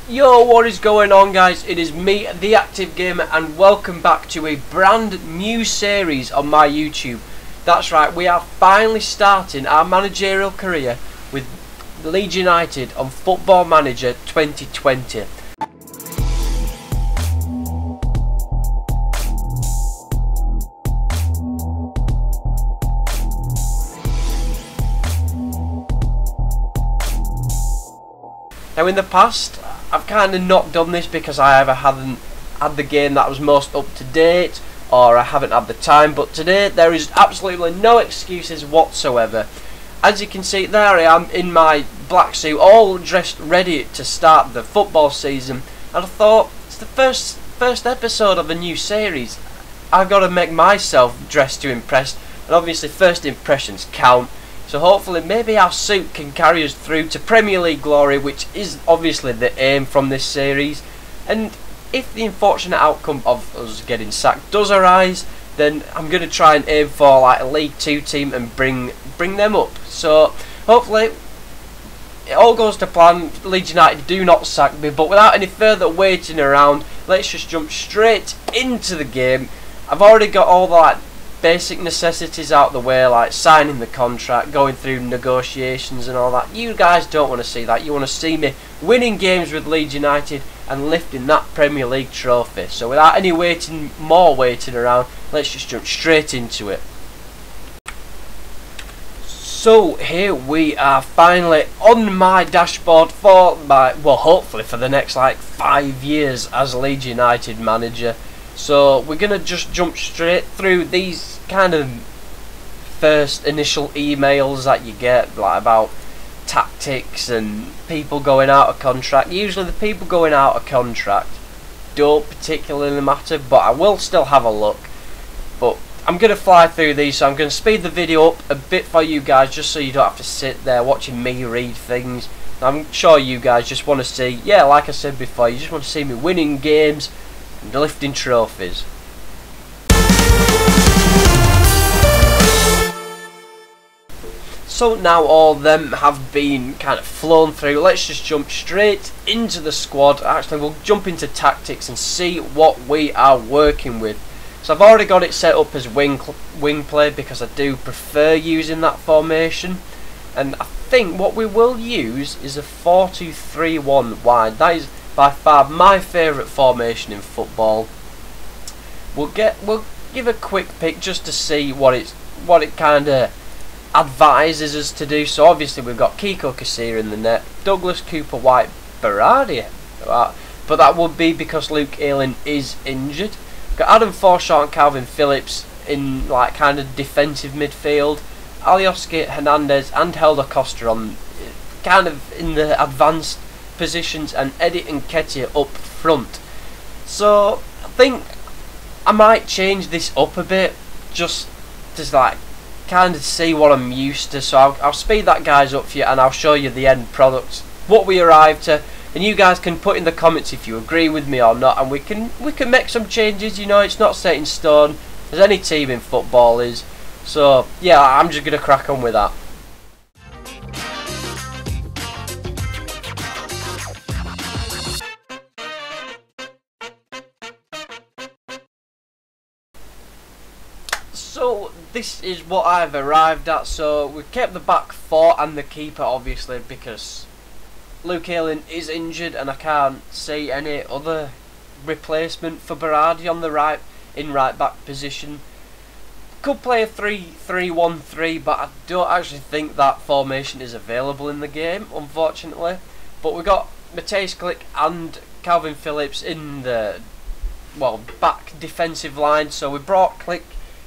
Yo, what is going on, guys? It is me, the Active Gamer, and welcome back to a brand new series on my YouTube. That's right, we are finally starting our managerial career with Leeds United on Football Manager 2020. Now, in the past, I've kind of not done this because I either hadn't had the game that was most up to date or I haven't had the time, but today there is absolutely no excuses whatsoever. As you can see, there I am in my black suit, all dressed ready to start the football season, and I thought, it's the first episode of a new series. I've got to make myself dressed to impress, and obviously first impressions count. So hopefully maybe our suit can carry us through to Premier League glory, which is obviously the aim from this series. And if the unfortunate outcome of us getting sacked does arise, then I'm going to try and aim for like a League 2 team and bring them up. So hopefully it all goes to plan, Leeds United do not sack me, but without any further waiting around, let's just jump straight into the game. I've already got all that basic necessities out the way, like signing the contract, going through negotiations and all that. You guys don't want to see that. You want to see me winning games with Leeds United and lifting that Premier League trophy. So without any more waiting around, let's just jump straight into it. So here we are finally on my dashboard for my, well, hopefully for the next like 5 years as Leeds United manager. So we're going to just jump straight through these kind of first initial emails that you get, like about tactics and people going out of contract. Usually the people going out of contract don't particularly matter, but I will still have a look. But I'm going to fly through these, so I'm going to speed the video up a bit for you guys, just so you don't have to sit there watching me read things. I'm sure you guys just want to see, yeah, like I said before, you just want to see me winning games and lifting trophies. So now all them have been kind of flown through, let's just jump straight into the squad. Actually, we'll jump into tactics and see what we are working with. So I've already got it set up as wing play because I do prefer using that formation, and I think what we will use is a 4-2-3-1 wide. That is by far my favourite formation in football. We'll give a quick pick just to see what it kind of advises us to do. So obviously we've got Kiko Casilla in the net, Douglas, Cooper, White, Berardi, but that would be because Luke Ayling is injured. We've got Adam Forshaw and Calvin Phillips in like kind of defensive midfield, Alioski, Hernandez and Helder Costa on kind of in the advanced positions, and Eddie and Ketia up front. So I think I might change this up a bit just to like kind of see what I'm used to. So I'll speed that guys up for you and I'll show you the end product, what we arrived to, and you guys can put in the comments if you agree with me or not, and we can make some changes. You know, it's not set in stone as any team in football is. So yeah, I'm just gonna crack on with that. So this is what I've arrived at. So we've kept the back four and the keeper, obviously, because Luke Ayling is injured and I can't see any other replacement for Berardi on the right back position. Could play a 3-3-1-3, but I don't actually think that formation is available in the game, unfortunately. But we've got Matthijs Klick and Calvin Phillips in the, well, back defensive line. So we brought Klick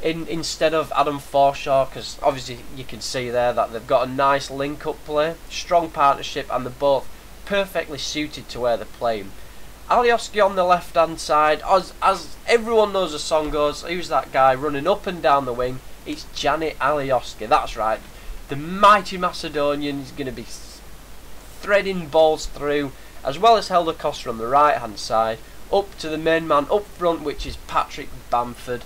in instead of Adam Forshaw because obviously you can see there that they've got a nice link-up play, strong partnership, and they're both perfectly suited to where they're playing. Alioski on the left-hand side, as everyone knows the song goes, who's that guy running up and down the wing? It's Gianni Alioski, that's right. The mighty Macedonian is going to be threading balls through, as well as Helder Costa on the right-hand side, up to the main man up front, which is Patrick Bamford.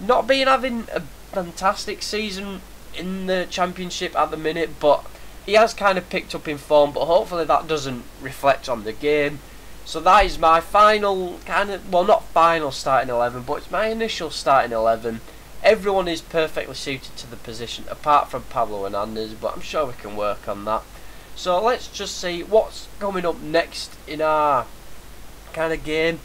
Not having a fantastic season in the Championship at the minute, but he has kind of picked up in form, but hopefully that doesn't reflect on the game. So that is my final kind of, well, not final starting 11, but it's my initial starting 11. Everyone is perfectly suited to the position apart from Pablo Hernandez, but I'm sure we can work on that. So let's just see what's coming up next in our kind of game.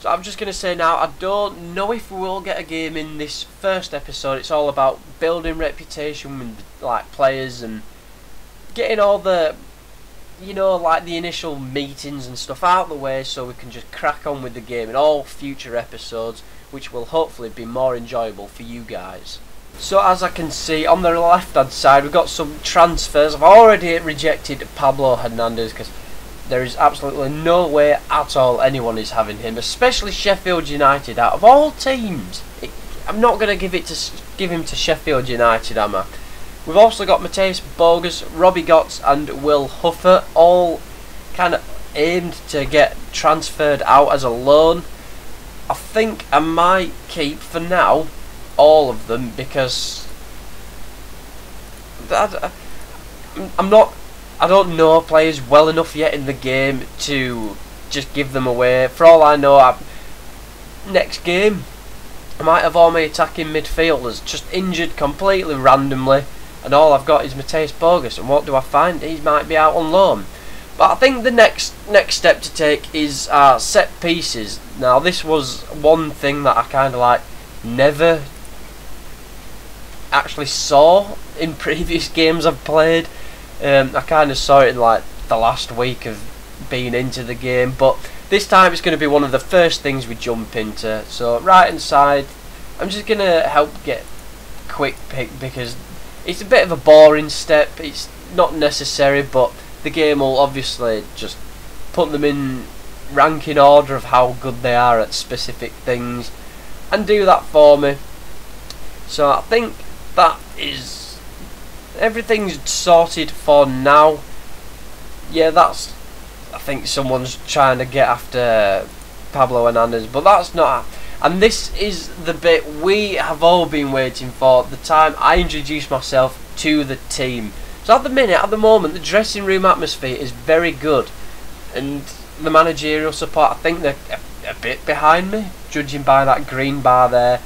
So I'm just going to say now, I don't know if we will get a game in this first episode. It's all about building reputation with like players and getting all the, you know, like the initial meetings and stuff out of the way, so we can just crack on with the game in all future episodes, which will hopefully be more enjoyable for you guys. So as I can see on the left hand side, we've got some transfers. I've already rejected Pablo Hernandez because there is absolutely no way at all anyone is having him, especially Sheffield United. Out of all teams, I'm not going to give him to Sheffield United, am I? We've also got Matthijs Bogus, Robbie Gotts and Will Huffer, all kind of aimed to get transferred out as a loan. I think I might keep, for now, all of them, because I don't know players well enough yet in the game to just give them away. For all I know, next game I might have all my attacking midfielders just injured completely randomly, and all I've got is Matthijs Bogus, and what do I find? He might be out on loan. But I think the next step to take is set pieces. Now this was one thing that I kind of like never actually saw in previous games I've played. I kind of saw it in like the last week of being into the game, but this time it's going to be one of the first things we jump into. So right hand side, I'm just going to help get quick pick because it's a bit of a boring step. It's not necessary, but the game will obviously just put them in ranking order of how good they are at specific things and do that for me. So I think that is everything's sorted for now. Yeah, that's, I think someone's trying to get after Pablo Hernandez, but that's not. And this is the bit we have all been waiting for, the time I introduce myself to the team. So at the moment, the dressing room atmosphere is very good, and the managerial support, I think they're a bit behind me, judging by that green bar there.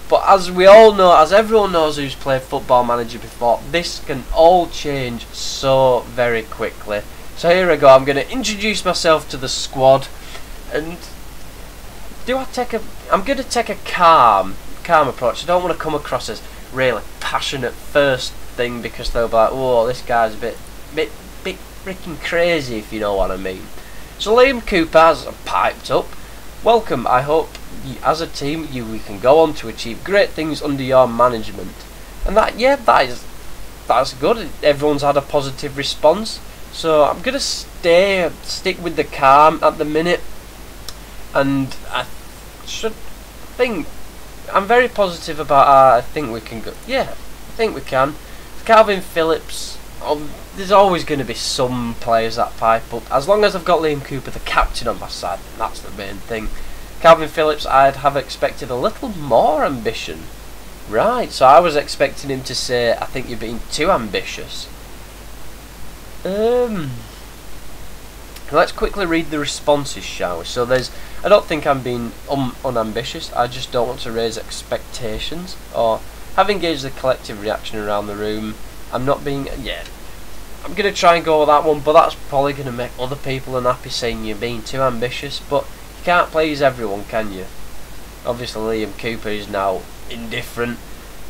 But as we all know, as everyone knows who's played Football Manager before, this can all change so very quickly. So here I go, I'm going to introduce myself to the squad, and I'm going to take a calm approach. I don't want to come across as really passionate first thing, because they'll be like, oh, this guy's a bit freaking crazy, if you know what I mean. So Liam Cooper has piped up. Welcome, I hope as a team we can go on to achieve great things under your management. And that's good. Everyone's had a positive response. So I'm gonna stick with the calm at the minute, and I think I'm very positive about I think we can go. Yeah, I think we can. Calvin Phillips. There's always going to be some players that pipe up. As long as I've got Liam Cooper, the captain, on my side, that's the main thing. Calvin Phillips, I'd have expected a little more ambition. Right, so I was expecting him to say, I think you're being too ambitious. Let's quickly read the responses, shall we? So I don't think I'm being unambitious, I just don't want to raise expectations, or have engaged the collective reaction around the room. I'm not being, I'm going to try and go with that one, but that's probably going to make other people unhappy, saying you're being too ambitious, but you can't please everyone, can you? Obviously Liam Cooper is now indifferent,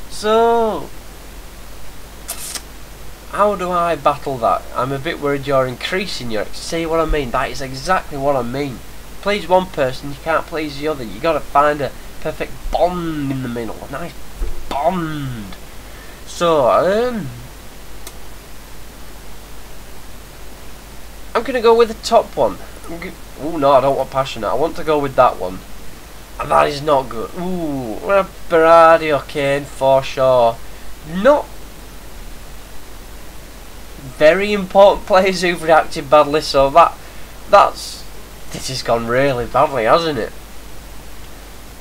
so how do I battle that? I'm a bit worried you're increasing your, see what I mean? That is exactly what I mean. Please one person, you can't please the other. You got to find a perfect bond in the middle, a nice bond. So I'm going to go with the top one. Oh no, I don't want passionate. I want to go with that one. And that is not good. Ooh, Berardi or Kane for sure. Not very important players who've reacted badly, so this has gone really badly, hasn't it?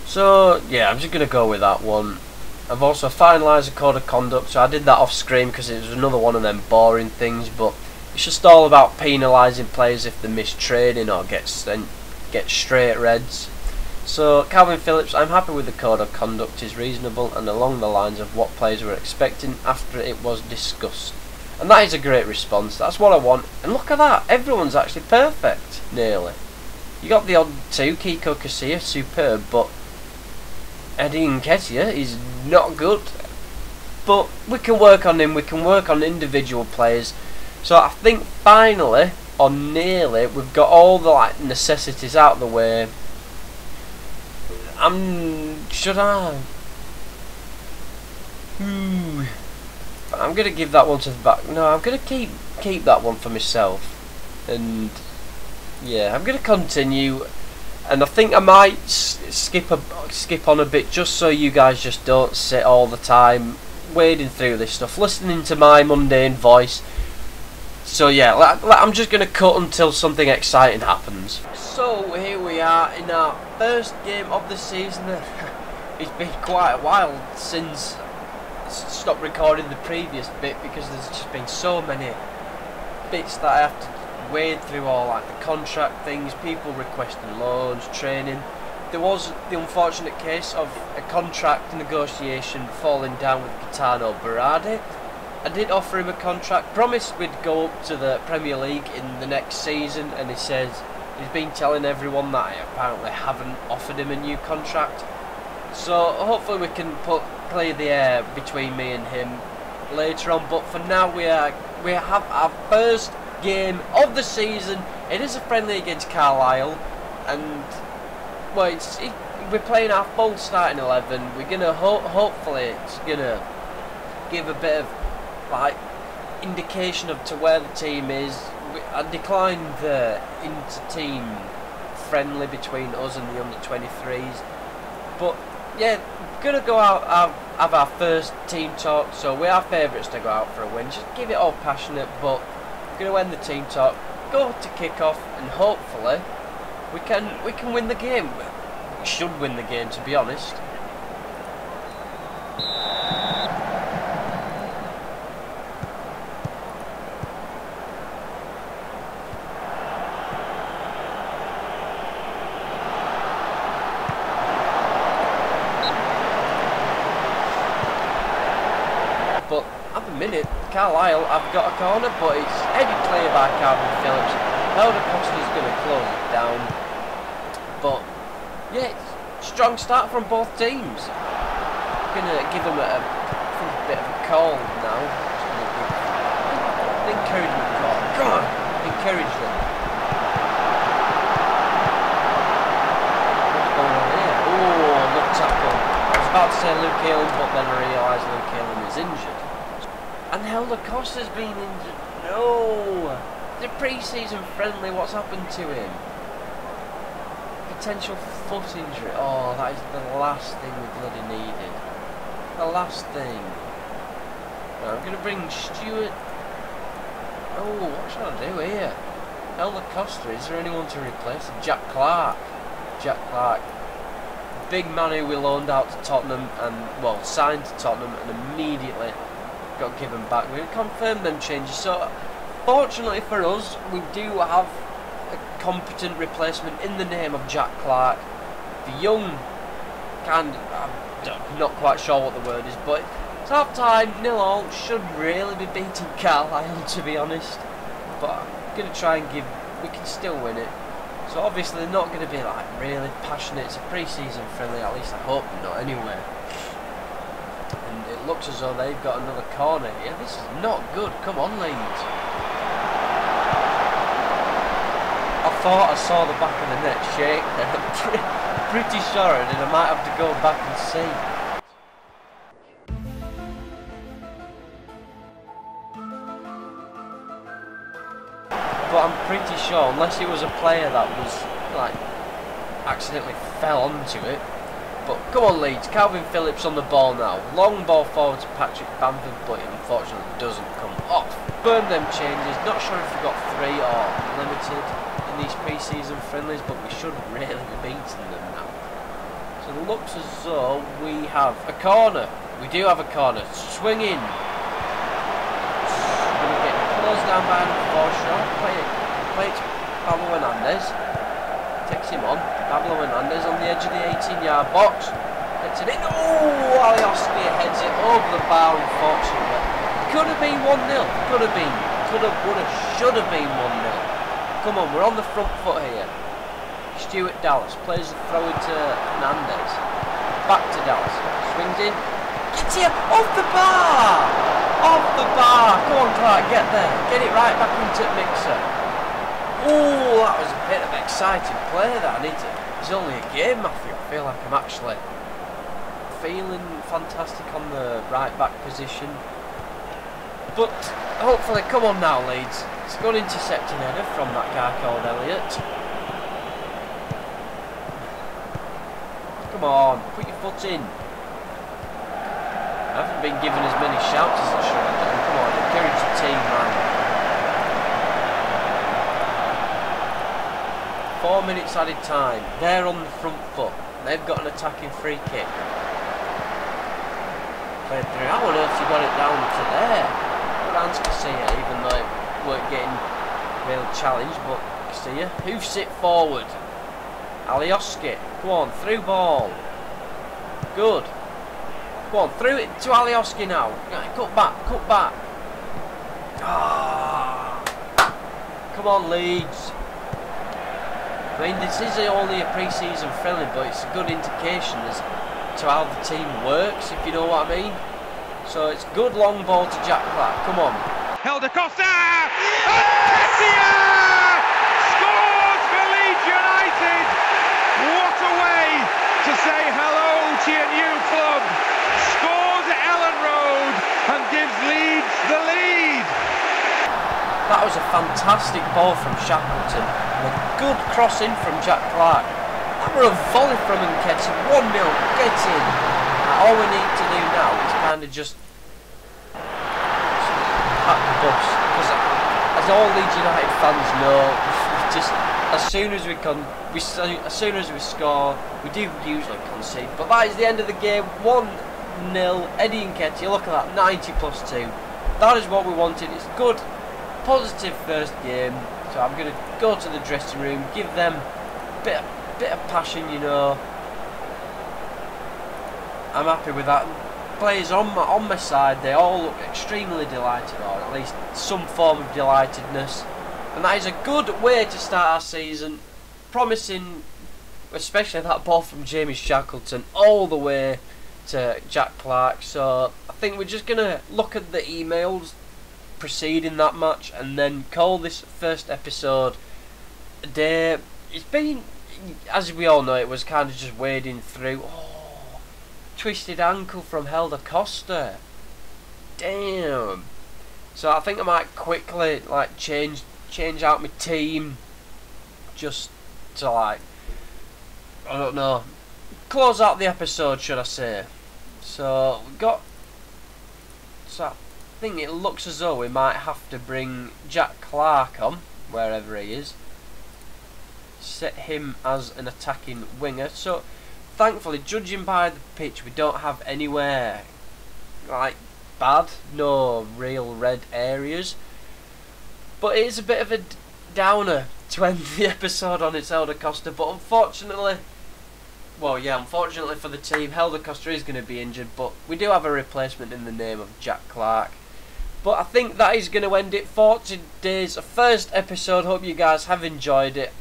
So yeah, I'm just going to go with that one. I've also finalised a code of conduct, so I did that off screen because it was another one of them boring things, but it's just all about penalising players if they miss training or get straight reds. So Calvin Phillips, I'm happy with the code of conduct, is reasonable and along the lines of what players were expecting after it was discussed. And that is a great response, that's what I want. And look at that, everyone's actually perfect, nearly. You got the odd two, Kiko Casilla, superb, but Eddie Nketiah is not good. But we can work on him, we can work on individual players. So I think finally, or nearly, we've got all the necessities out of the way. Should I? I'm gonna give that one to the back. No, I'm gonna keep that one for myself. And yeah, I'm gonna continue. And I think I might skip on a bit just so you guys just don't sit all the time wading through this stuff, listening to my mundane voice. So yeah, I'm just going to cut until something exciting happens. So here we are in our first game of the season. It's been quite a while since I stopped recording the previous bit because there's just been so many bits that I have to wade through, all like the contract things, people requesting loans, training. There was the unfortunate case of a contract negotiation falling down with Gaetano Berardi. I did offer him a contract, promised we'd go up to the Premier League in the next season, and he says he's been telling everyone that I apparently haven't offered him a new contract. So hopefully we can clear the air between me and him later on. But for now we have our first game of the season. It is a friendly against Carlisle, and well, we're playing our full starting 11. We're gonna hopefully it's gonna give a bit of indication of to where the team is. I declined the inter-team friendly between us and the under-23s, but yeah, gonna go out have our first team talk. So we are favourites to go out for a win. Just give it all passionate, but we're gonna end the team talk, go to kick off, and hopefully we can win the game. We should win the game, to be honest. But at the minute, Carlisle have got a corner, but it's headed clear by Calvin Phillips. Helder Costa's going to close it down. But yeah, strong start from both teams. Going to give them a bit of a call now. An encouragement call. Come on, encourage them. What's going on here? Oh, good tackle. I was about to say Luke Halen, but then I realised Luke Halen is injured. And Helder Costa's been injured. No! The pre-season friendly, what's happened to him? Potential foot injury. Oh, that is the last thing we bloody needed. The last thing. Now, I'm going to bring Stuart. Oh, what should I do here? Helder Costa, is there anyone to replace him? Jack Clark. Jack Clark. Big man who we loaned out to Tottenham and, well, signed to Tottenham and immediately got given back. We confirmed them changes. So, fortunately for us, we do have a competent replacement in the name of Jack Clark. The young, I'm not quite sure what the word is, but it's half time, 0-0, should really be beating Carlisle, to be honest. But I'm going to try and we can still win it. So obviously they're not going to be really passionate. It's a pre-season friendly, at least I hope not anyway. And it looks as though they've got another corner here. This is not good. Come on, Leeds. I thought I saw the back of the net shake there. I'm pretty sure I did. I might have to go back and see. But I'm pretty sure, unless it was a player that was accidentally fell onto it. But come on, Leeds. Calvin Phillips on the ball now. Long ball forward to Patrick Bamford, but it unfortunately doesn't come off. Burn them changes. Not sure if we got 3 or limited in these pre-season friendlies, but we should really be beating them now. So it looks as though we have a corner. We do have a corner. Swing in. We're getting closed down by the foreshore. Play it to Pablo Hernandez. Takes him on. Pablo Hernandez on the edge of the 18-yard box. Gets it in. Oh, Alioski heads it over the bar, unfortunately. Could have been 1-0. Could have been. Could have, would have, should have been 1-0. Come on, we're on the front foot here. Stuart Dallas plays the throw into Hernandez. Back to Dallas. Swings in. Gets here. Off the bar! Off the bar! Come on, Clark, get there. Get it right back into the mixer. Oh, that was a bit of exciting play that I need to. It's only a game, Matthew. I feel like I'm actually feeling fantastic on the right back position. But hopefully, come on now, Leeds. It's a good intercepting header from that guy called Elliott. Come on, put your foot in. I haven't been given as many shouts as I should have done. Come on, encourage the team, man. 4 minutes added time. They're on the front foot. They've got an attacking free kick. Played through. How on earth you got it down to there? Good hands, Casilla, even though it weren't getting real challenged. But Casilla, hoofs it forward. Alioski, come on, through ball. Good. Come on, through it to Alioski now. Cut back, cut back. Ah. Come on, Leeds. I mean, this is only a pre-season friendly, but it's a good indication as to how the team works, if you know what I mean. So it's good long ball to Jack Clark. Come on. Held Acosta! Nketiah scores for Leeds United! What a way to say hello to your new club! Scores at Ellen Road and gives Leeds the lead! That was a fantastic ball from Shackleton and a good cross in from Jack Clark. That were a volley from Nketiah. 1-0, get in. All we need to do now is kind of just pack the bus, because as all Leeds United fans know, just as soon as as soon as we score, we do usually concede. But that is the end of the game. 1-0. Eddie Nketiah. Look at that, 90+2. That is what we wanted. It's good. Positive first game, so I'm going to go to the dressing room, give them a bit of passion, you know. I'm happy with that. Players on my side, they all look extremely delighted, or at least some form of delightedness, and that is a good way to start our season. Promising, especially that ball from Jamie Shackleton all the way to Jack Clark. So I think we're just going to look at the emails preceding that match and then call this first episode a day. It's been, as we all know, it was kind of just wading through. Oh, twisted ankle from Helder Costa. Damn. So I think I might quickly like change out my team just to like, I don't know, close out the episode, should I say. So we got, so I think it looks as though we might have to bring Jack Clark on, wherever he is. Set him as an attacking winger. So thankfully, judging by the pitch, we don't have anywhere like bad, no real red areas. But it is a bit of a downer to end the episode on its Helder Costa. But unfortunately, well, yeah, unfortunately for the team, Helder Costa is going to be injured. But we do have a replacement in the name of Jack Clark. But I think that is going to end it for today's first episode. Hope you guys have enjoyed it.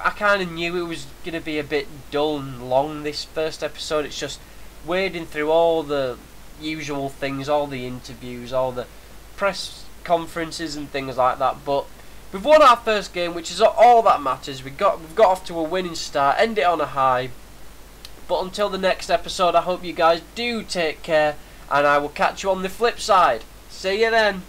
I kind of knew it was going to be a bit dull and long, this first episode. It's just wading through all the usual things, all the interviews, all the press conferences and things like that. But we've won our first game, which is all that matters. We've got off to a winning start, end it on a high. But until the next episode, I hope you guys do take care, and I will catch you on the flip side. See you then.